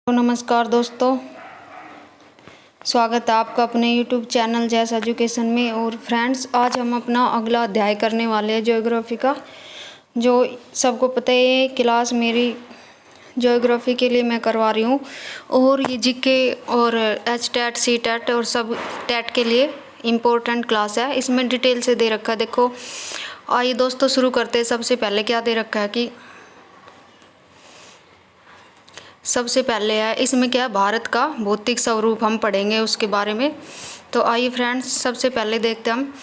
नमस्कार दोस्तों, स्वागत है आपका अपने YouTube चैनल जैस एजुकेशन में। और फ्रेंड्स, आज हम अपना अगला अध्याय करने वाले हैं ज्योग्राफी का। जो सबको पता है, ये क्लास मेरी ज्योग्राफी के लिए मैं करवा रही हूँ और ये जीके और HTET CTET और सब टेट के लिए इम्पोर्टेंट क्लास है। इसमें डिटेल से दे रखा है। देखो, आइए दोस्तों शुरू करते हैं। सबसे पहले क्या दे रखा है कि सबसे पहले है इसमें क्या है, भारत का भौतिक स्वरूप हम पढ़ेंगे उसके बारे में। तो आइए फ्रेंड्स, सबसे पहले देखते हैं हम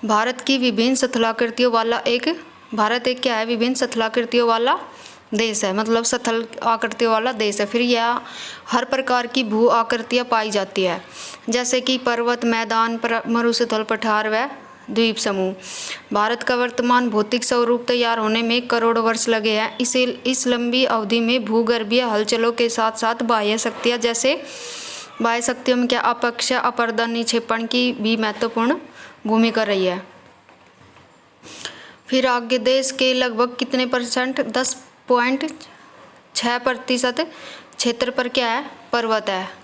भारत की विभिन्न स्थलाकृतियों वाला भारत एक क्या है, विभिन्न स्थलाकृतियों वाला देश है। मतलब स्थल आकृतियों वाला देश है। फिर यह हर प्रकार की भू आकृतियाँ पाई जाती है, जैसे कि पर्वत, मैदान, मरुस्थल, पठार व द्वीप समूह। भारत का वर्तमान भौतिक स्वरूप तैयार होने में करोड़ों वर्ष लगे हैं। इस लंबी अवधि में भूगर्भीय हलचलों के साथ साथ बाह्य शक्तियाँ, जैसे बाह्य शक्तियों में क्या अपक्षय, अपरदन, निक्षेपण की भी महत्वपूर्ण भूमिका रही है। फिर आगे देश के लगभग कितने परसेंट, 10.6% क्षेत्र पर क्या है, पर्वत है,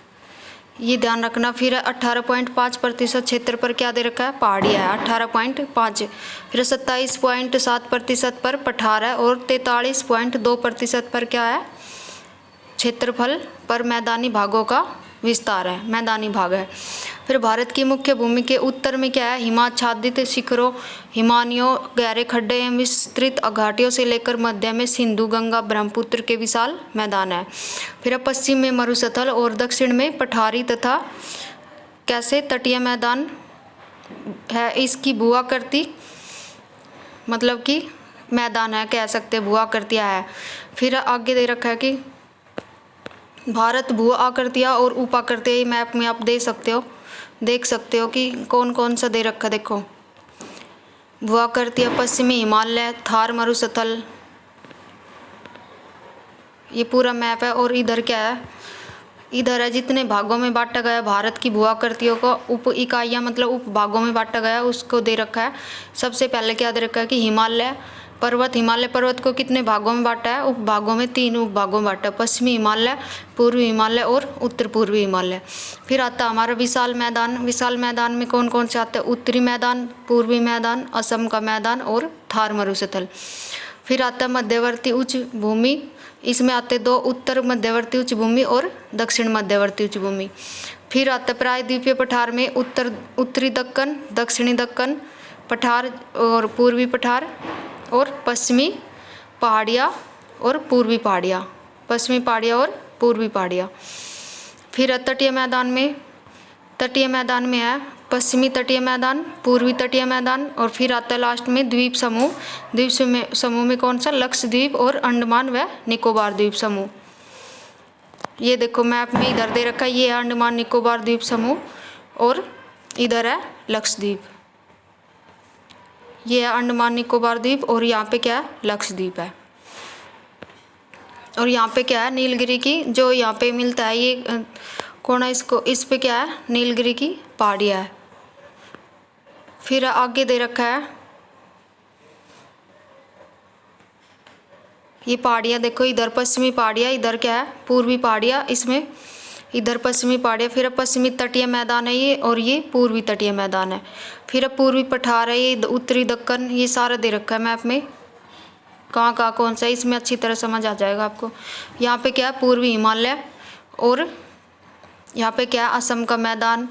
ये ध्यान रखना। फिर 18.5% क्षेत्र पर क्या दे रखा है, पहाड़ियाँ है, 18.5। फिर 27.7% पर पठार है और 43.2% पर क्या है, क्षेत्रफल पर मैदानी भागों का विस्तार है, मैदानी भाग है। फिर भारत की मुख्य भूमि के उत्तर में क्या है, हिमाच्छादित शिखरों, हिमानियों, गहरे खड्डे एवं विस्तृत घाटियों से लेकर मध्य में सिंधु, गंगा, ब्रह्मपुत्र के विशाल मैदान है। फिर पश्चिम में मरुस्थल और दक्षिण में पठारी तथा कैसे तटीय मैदान है। इसकी भूआकृति मतलब कि मैदान है, कह सकते भूआकृतियाँ है। फिर आगे दे रखा है कि भारत भू आकृतियाँ और उपाकृतियाँ, मैप में आप देख सकते हो कि कौन कौन सा दे रखा। देखो, भू आकृतियाँ पश्चिमी हिमालय, थार मरुस्थल, ये पूरा मैप है। और इधर क्या है, इधर है जितने भागों में बांटा गया भारत की भू आकृतियों को, उप इकाइयाँ मतलब उप भागों में बांटा गया, उसको दे रखा है। सबसे पहले क्या दे रखा है कि हिमालय पर्वत को कितने भागों में बांटा है, उप भागों में, 3 उप भागों में बांटा, पश्चिमी हिमालय, पूर्वी हिमालय और उत्तर पूर्वी हिमालय। फिर आता है हमारा विशाल मैदान में कौन कौन से आते हैं, उत्तरी मैदान, पूर्वी मैदान, असम का मैदान और थार मरुस्थल। फिर आता है मध्यवर्ती उच्च भूमि, इसमें आते 2 उत्तर मध्यवर्ती उच्च भूमि और दक्षिण मध्यवर्ती उच्च भूमि। फिर आता है प्रायद्वीपीय पठार में उत्तरी दक्कन, दक्षिणी दक्कन पठार और पूर्वी पठार और पश्चिमी पहाड़ियाँ और पूर्वी पहाड़ियाँ, फिर तटीय मैदान में है पश्चिमी तटीय मैदान, पूर्वी तटीय मैदान। और फिर आता है लास्ट में द्वीप समूह में कौन सा, लक्षद्वीप और अंडमान व निकोबार द्वीप समूह। ये देखो मैप में इधर दे रखा है, ये है अंडमान निकोबार द्वीप समूह और इधर है लक्षद्वीप। ये है अंडमान निकोबार द्वीप और यहाँ पे क्या है, लक्षद्वीप है। और यहाँ पे क्या है, नीलगिरी की जो यहाँ पे मिलता है, ये कौन है, इसको इस पे क्या है, नीलगिरी की पहाड़ियाँ है। फिर आगे दे रखा है ये पहाड़ियाँ, देखो इधर पश्चिमी पहाड़ियाँ, इधर क्या है, पूर्वी पहाड़ियाँ, इसमें इधर पश्चिमी पहाड़ियाँ। फिर पश्चिमी तटीय मैदान है ये, और ये पूर्वी तटीय मैदान है। फिर पूर्वी पठार है, ये उत्तरी दक्कन, ये सारा दे रखा है मैप में, कहाँ कौन सा है, इसमें अच्छी तरह समझ आ जाएगा आपको। यहाँ पे क्या है, पूर्वी हिमालय, और यहाँ पे क्या है, असम का मैदान।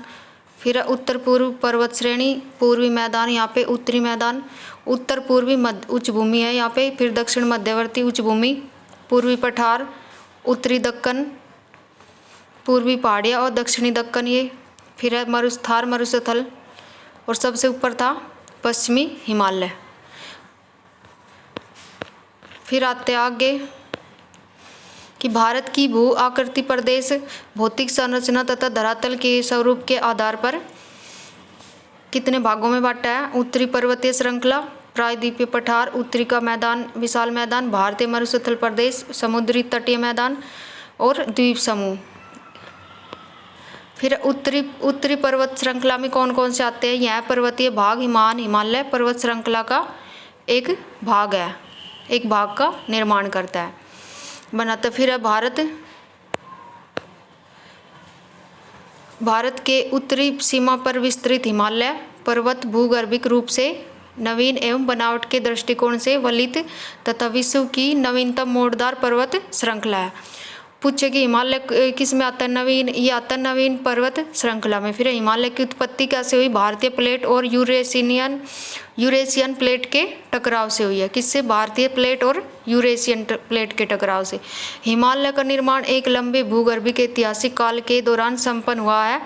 फिर उत्तर पूर्व पर्वत श्रेणी, पूर्वी मैदान, यहाँ पे उत्तरी मैदान, उत्तर पूर्वी उच्च भूमि है यहाँ पे। फिर दक्षिण मध्यवर्ती उच्च भूमि, पूर्वी पठार, उत्तरी दक्कन, पूर्वी पहाड़ियाँ और दक्षिणी दक्कन ये। फिर है थार मरुस्थल और सबसे ऊपर था पश्चिमी हिमालय। फिर आते आगे कि भारत की भू आकृति प्रदेश भौतिक संरचना तथा धरातल के स्वरूप के आधार पर कितने भागों में बांटा है, उत्तरी पर्वतीय श्रृंखला, प्रायद्वीपीय पठार, उत्तरी का मैदान, विशाल मैदान, भारतीय मरुस्थल प्रदेश, समुद्री तटीय मैदान और द्वीप समूह। फिर उत्तरी पर्वत श्रृंखला में कौन कौन से आते हैं, यह पर्वतीय भाग हिमालय पर्वत श्रृंखला का एक भाग है, एक भाग का निर्माण करता है, बनाता। फिर है भारत भारत के उत्तरी सीमा पर विस्तृत हिमालय पर्वत भूगर्भिक रूप से नवीन एवं बनावट के दृष्टिकोण से वलित तथा विश्व की नवीनतम मोड़दार पर्वत श्रृंखला है। पूछे कि हिमालय किस में आता है? नवीन, ये आता है नवीन पर्वत श्रृंखला में। फिर हिमालय की उत्पत्ति कैसे हुई? भारतीय प्लेट और यूरेशियन प्लेट के टकराव से हुई है। किससे? भारतीय प्लेट और यूरेशियन प्लेट के टकराव से। हिमालय का निर्माण एक लंबे भूगर्भिक ऐतिहासिक काल के दौरान संपन्न हुआ है।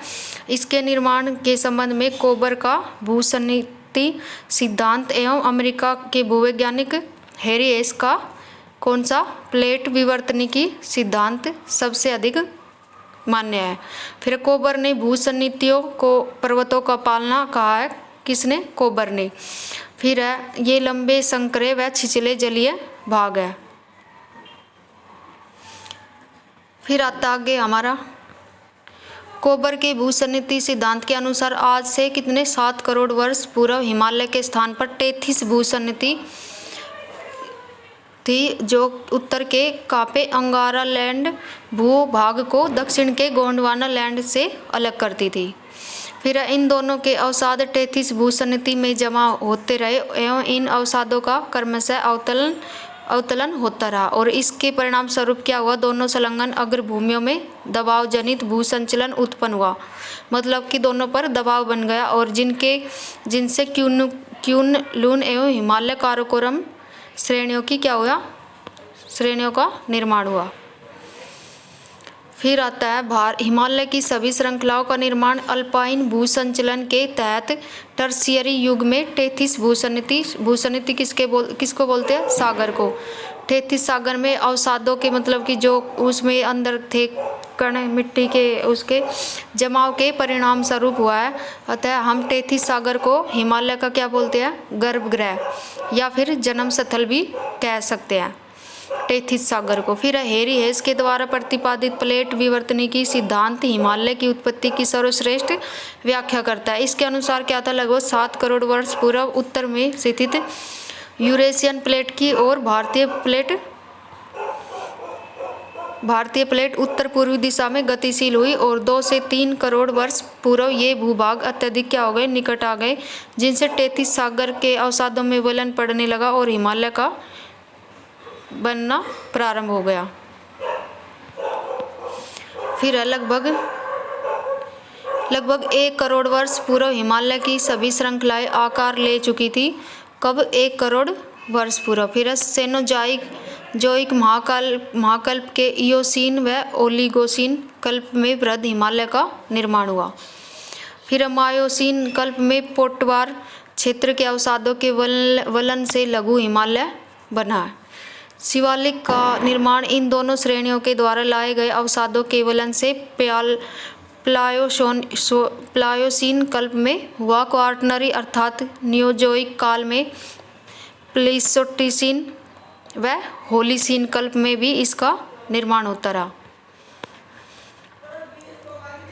इसके निर्माण के संबंध में कोबर का भूसन्निधि सिद्धांत एवं अमेरिका के भूवैज्ञानिक हैरी हेस का कौन सा? प्लेट विवर्तनिकी सिद्धांत सबसे अधिक मान्य है। फिर कोबर ने भूसन्निधियों को पर्वतों का पालना कहा है। किसने? कोबर ने। फिर है ये लंबे संकरे व छिछले जलीय भाग है। फिर आता आगे हमारा कोबर के भूसन्निधि सिद्धांत के अनुसार आज से कितने 7 करोड़ वर्ष पूर्व हिमालय के स्थान पर 33 भूसन्निधि थी, जो उत्तर के कापे अंगारा लैंड भूभाग को दक्षिण के गोंडवाना लैंड से अलग करती थी। फिर इन दोनों के अवसाद 33 भूसन्निधि में जमा होते रहे एवं इन अवसादों का क्रमशः अवतलन होता रहा और इसके परिणाम स्वरूप क्या हुआ? दोनों संलग्न अग्रभूमियों में दबाव जनित भूसंचलन उत्पन्न हुआ। मतलब कि दोनों पर दबाव बन गया और जिनसे क्यूनलून एवं हिमालय काराकोरम श्रेणियों की क्या हुआ? श्रेणियों का निर्माण हुआ। फिर आता है हिमालय की सभी श्रृंखलाओं का निर्माण अल्पाइन भूसंचलन के तहत टर्शियरी युग में 33 भूसन्निधि किसको बोलते हैं? सागर को। 33 सागर में अवसादों के मतलब कि जो उसमें अंदर थे कण मिट्टी के उसके जमाव के परिणाम स्वरूप हुआ है। अतः हम 33 सागर को हिमालय का क्या बोलते हैं? गर्भगृह या फिर जन्म स्थल भी कह सकते हैं 33 सागर को। फिर हैरी हेस के द्वारा प्रतिपादित प्लेट विवर्तनिकी सिद्धांत हिमालय की उत्पत्ति की सर्वश्रेष्ठ व्याख्या करता है। इसके अनुसार क्या था? लगभग 7 करोड़ वर्ष पूर्व उत्तर में स्थित यूरेशियन प्लेट की और भारतीय प्लेट उत्तर पूर्वी दिशा में गतिशील हुई और 2 से 3 करोड़ वर्ष पूर्व ये भूभाग अत्यधिक क्या हो गए? निकट आ गए, जिनसे 33 सागर के अवसादों में विलयन पड़ने लगा और हिमालय का बनना प्रारंभ हो गया। फिर लगभग 1 करोड़ वर्ष पूर्व हिमालय की सभी श्रृंखलाएं आकार ले चुकी थी। कब? 1 करोड़ वर्ष पूर्व। फिर सेनोजोइक महाकल्प के इयोसीन व ओलिगोसीन कल्प में वृहद हिमालय का निर्माण हुआ। फिर मायोसीन कल्प में पोटवार क्षेत्र के अवसादों के वलन से लघु हिमालय बना है। शिवालिक का निर्माण इन दोनों श्रेणियों के द्वारा लाए गए अवसादों के वलन से प्लायोसीन कल्प में हुआ। क्वार्टनरी अर्थात नियोजोइक काल में प्लीसोटीसीन व होलीसीन कल्प में भी इसका निर्माण होता रहा।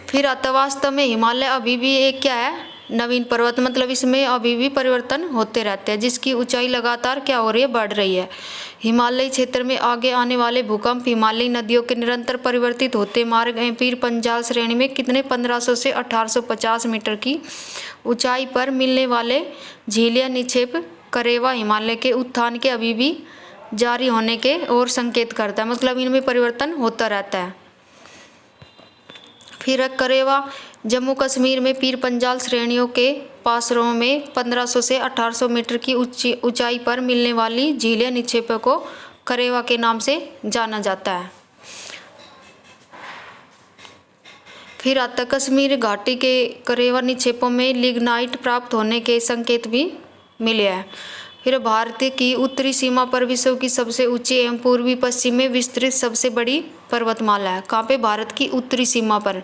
फिर आता वास्तव में हिमालय अभी भी एक क्या है? नवीन पर्वत, मतलब इसमें अभी भी परिवर्तन होते रहते हैं, जिसकी ऊंचाई लगातार क्या हो रही है? बढ़ रही है। हिमालयी क्षेत्र में आगे आने वाले भूकंप हिमालयी नदियों के निरंतर परिवर्तित होते मार्ग पीर पंजाल श्रेणी में कितने 1500 से 1850 मीटर की ऊंचाई पर मिलने वाले झीलिया निक्षेप करेवा हिमालय के उत्थान के अभी भी जारी होने के ओर संकेत करता है। मतलब इनमें परिवर्तन होता रहता है। फिर करेवा जम्मू कश्मीर में पीर पंजाल श्रेणियों के पासरों में 1500 से 1800 मीटर की ऊंचाई पर मिलने वाली झीलिया निक्षेपों को करेवा के नाम से जाना जाता है। फिर आता कश्मीर घाटी के करेवा निक्षेपों में लिग्नाइट प्राप्त होने के संकेत भी मिले हैं। फिर भारत की उत्तरी सीमा पर विश्व की सबसे ऊंची एवं पूर्वी पश्चिम में विस्तृत सबसे बड़ी पर्वतमाला है। कहाँ पे? भारत की उत्तरी सीमा पर।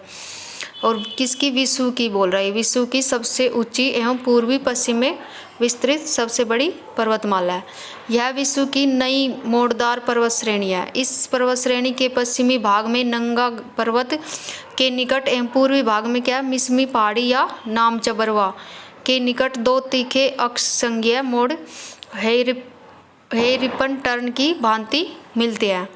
और किसकी? विश्व की बोल रहा है। विश्व की सबसे ऊंची एवं पूर्वी पश्चिम में विस्तृत सबसे बड़ी पर्वतमाला है। यह विश्व की नई मोड़दार पर्वत श्रेणी है। इस पर्वत श्रेणी के पश्चिमी भाग में नंगा पर्वत के निकट एवं पूर्वी भाग में क्या? मिसमी पहाड़ी या नामचबरवा के निकट 2 तीखे अक्ष संज्ञा मोड़ हेरिपन टर्न की भांति मिलते हैं।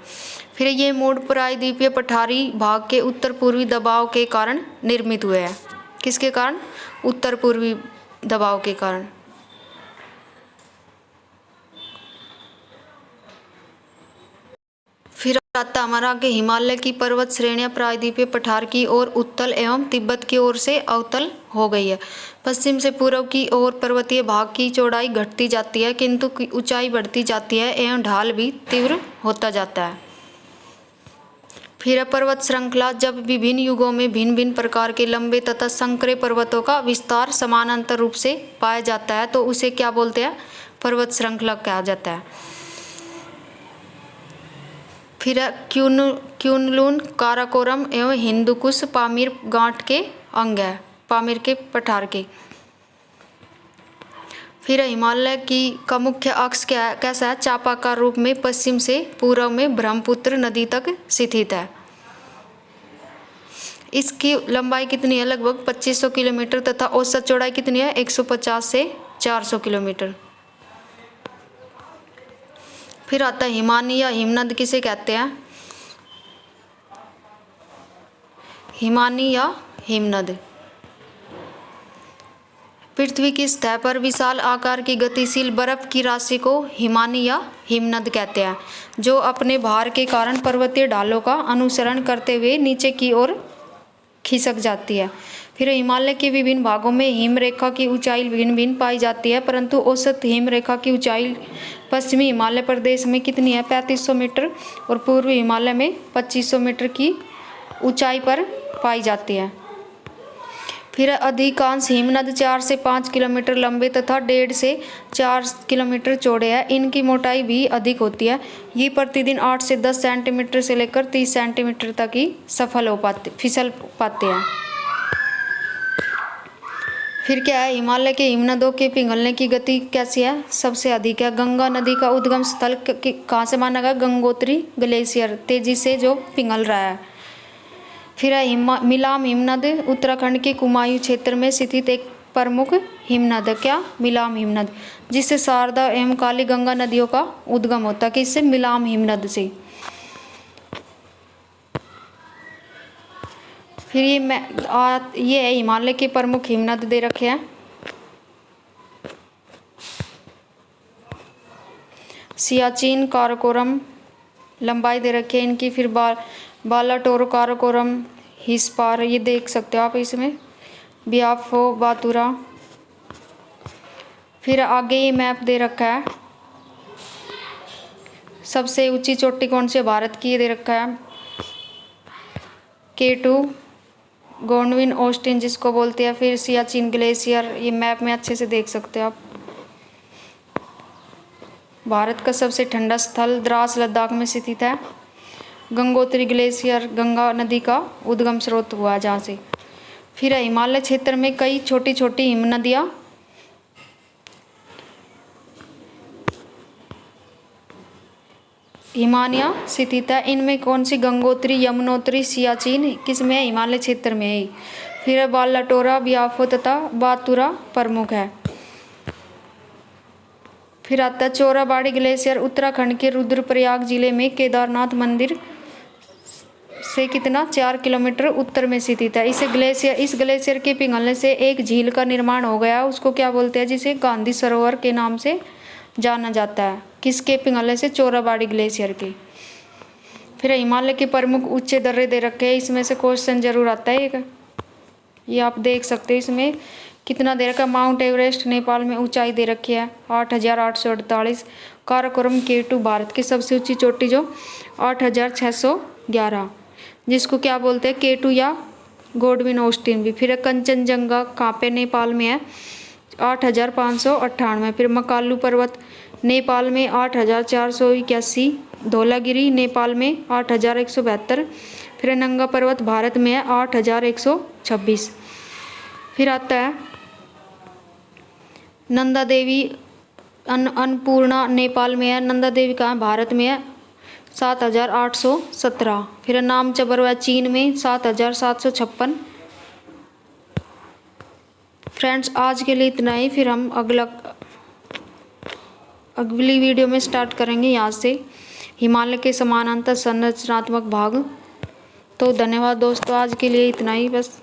फिर ये मोड़ प्रायद्वीपीय पठारी भाग के उत्तर पूर्वी दबाव के कारण निर्मित हुए हैं। किसके कारण? उत्तर पूर्वी दबाव के कारण। फिर आता हमारा आगे हिमालय की पर्वत श्रेणियां प्रायद्वीपीय पठार की ओर उत्तल एवं तिब्बत की ओर से अवतल हो गई है। पश्चिम से पूर्व की ओर पर्वतीय भाग की चौड़ाई घटती जाती है किंतु ऊंचाई बढ़ती जाती है एवं ढाल भी तीव्र होता जाता है। फिर पर्वत श्रृंखला जब विभिन्न युगों में भिन्न भिन्न प्रकार के लंबे तथा संकरे पर्वतों का विस्तार समानांतर रूप से पाया जाता है तो उसे क्या बोलते हैं? पर्वत श्रृंखला कहा जाता है। फिर क्यूनलून, काराकोरम एवं हिंदुकुश पामीर गांठ के अंग है, पामीर के पठार के। फिर हिमालय का मुख्य अक्ष कैसा है? चापाकार रूप में पश्चिम से पूर्व में ब्रह्मपुत्र नदी तक स्थित है। इसकी लंबाई कितनी है? लगभग 2500 किलोमीटर तथा औसत चौड़ाई कितनी है? 150 से 400 किलोमीटर। फिर आता है हिमानी या हिमनद किसे कहते हैं? हिमानी या हिमनद पृथ्वी की सतह पर विशाल आकार की गतिशील बर्फ की राशि को हिमानी या हिमनद कहते हैं, जो अपने भार के कारण पर्वतीय ढालों का अनुसरण करते हुए नीचे की ओर खिसक जाती है। फिर हिमालय के विभिन्न भागों में हिमरेखा की ऊंचाई भिन्न भिन्न पाई जाती है, परंतु औसत हिमरेखा की ऊंचाई पश्चिमी हिमालय प्रदेश में कितनी है? 3500 मीटर और पूर्वी हिमालय में 2500 मीटर की ऊंचाई पर पाई जाती है। फिर अधिकांश हिमनद 4 से 5 किलोमीटर लंबे तथा 1.5 से 4 किलोमीटर चौड़े हैं। इनकी मोटाई भी अधिक होती है। ये प्रतिदिन 8 से 10 सेंटीमीटर से लेकर 30 सेंटीमीटर तक ही फिसल पाते हैं। फिर क्या है? हिमालय के हिमनदों के पिघलने की गति कैसी है? सबसे अधिक है। गंगा नदी का उद्गम स्थल कहाँ से माना गया? गंगोत्री ग्लेशियर तेजी से जो पिघल रहा है। फिर है मिलाम हिमनद, उत्तराखंड के कुमायूं क्षेत्र में स्थित एक प्रमुख हिमनद है। क्या? मिलाम हिमनद, जिससे शारदा एवं काली गंगा नदियों का उद्गम होता है। किससे? मिलाम हिमनद से। फिर ये है हिमालय के प्रमुख हिमनद दे रखे हैं। सियाचिन, काराकोरम लंबाई दे रखी है इनकी। फिर बालाटोर, काराकोरम, हिस्पार ये देख सकते हो आप इसमें। बियाफो, बातुरा। फिर आगे ये मैप दे रखा है। सबसे ऊंची चोटी कौन सी? भारत की ये दे रखा है K2 गोंडविन ऑस्टिन जिसको बोलते हैं। फिर सियाचिन ग्लेशियर ये मैप में अच्छे से देख सकते हो आप। भारत का सबसे ठंडा स्थल द्रास लद्दाख में स्थित है। गंगोत्री ग्लेशियर गंगा नदी का उद्गम स्रोत हुआ है जहाँ से। फिर हिमालय क्षेत्र में कई छोटी छोटी हिमनदियाँ हिमानियाँ स्थित है। इनमें कौन सी? गंगोत्री, यमुनोत्री, सियाचिन किसमें है? हिमालय क्षेत्र में है। फिर बालाटोरा, बियाफो तथा बातुरा प्रमुख है। फिर आता है चोराबाड़ी ग्लेशियर, उत्तराखंड के रुद्रप्रयाग जिले में केदारनाथ मंदिर से कितना? 4 किलोमीटर उत्तर में स्थित है। इस ग्लेशियर के पिघलने से एक झील का निर्माण हो गया, उसको क्या बोलते हैं? जिसे गांधी सरोवर के नाम से जाना जाता है। किसके पिघलने से? चोराबाड़ी ग्लेशियर के। फिर हिमालय के प्रमुख ऊंचे दर्रे दे रखे हैं। इसमें से क्वेश्चन जरूर आता है एक, ये आप देख सकते हैं। इसमें कितना दे रखा है? माउंट एवरेस्ट नेपाल में ऊंचाई दे रखी है 8848। काराकोरम K2 भारत की सबसे ऊंची चोटी जो 8611, जिसको क्या बोलते हैं? K2 या गोडविन ऑस्टिन भी। फिर कंचनजंगा कहाँ पे? नेपाल में है 8598। फिर मकालू पर्वत नेपाल में 8481। धौलागिरी नेपाल में 8172। फिर नंगा पर्वत भारत में है 8126। फिर आता है नंदा देवी अन्नपूर्णा नेपाल में है। नंदा देवी कहाँ? भारत में है 7817। फिर नाम चबरवा चीन में 7756। फ्रेंड्स आज के लिए इतना ही। फिर हम अगली वीडियो में स्टार्ट करेंगे यहाँ से। हिमालय के समानांतर संरचनात्मक भाग। तो धन्यवाद दोस्तों, आज के लिए इतना ही बस।